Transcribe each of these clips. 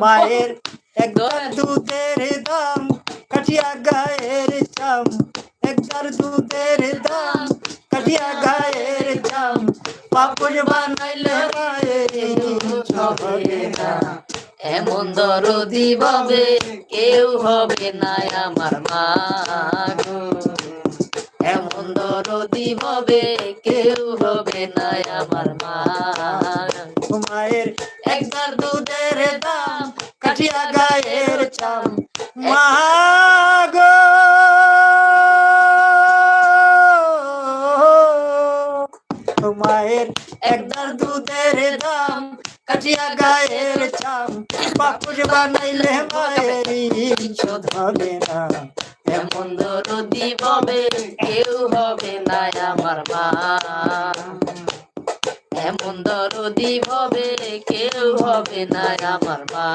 মায়ের একদার দুধের দাম কাঠিয়া গায়ের চাম, একদার দুধের দাম কাঠিয়া গায়ের চাম, পাপড় বানাইলে মায়ের হবে না। এমন দরদি ভাবে কেউ হবে না আমার মা গো, এমন দরদি ভাবে কেউ হবে না আমার মা। মায়ের একদার দুধের দাম কাঠিয়া গায়ের চাম, মা গো মায়ের একদার দুধের দাম কাঠিয়া গায়ের চাম, পাপড় বানাইলে মায়ের শোধ হবে না। এমন দরদি ভাবে কেউ হবে না আমার মা, এমন দরদি ভাবে কেউ হবে না আমার মা।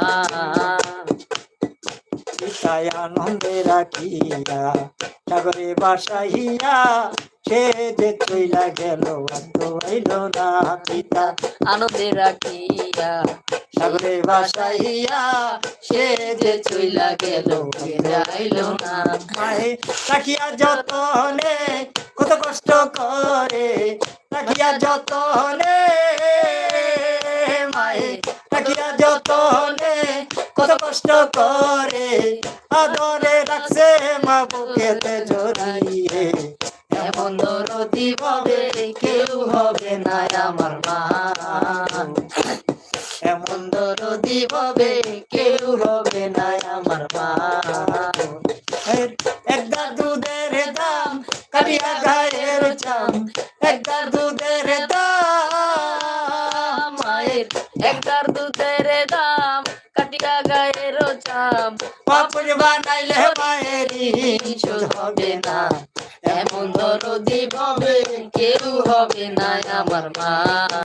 পিতায় আনন্দে রাখিয়া সাগরে বাসাইয়া, সে যে চইলা গেল আর তো আইল না। পিতা আনন্দে রাখিয়া সাগরে বাসাইয়া, সে যে চইলা গেল ফিরে আইলো না। মায়ে রাখিয়া যতনে কত কষ্ট করে, রাখিয়া যতনে মায়ে রাখিয়া যতনে কত কষ্ট করে, আদরে রাখছে মা বুকেতে জড়িয়ে। এমন দরদি ভাবে কেউ হবে না আমার মা, এমন দরদি ভাবে কেউ হবে না আমার মা। একদার দুধের দাম কাঠিয়া গায়ের চাম, একদার দুধের দাম মায়ের একদার দুধের দাম কাটিয়া গায়ের চাম, পাপড় বানাইলে মায়ের শোধ হবে না। এমন দরদি ভাবে কেউ হবে না আমার মা।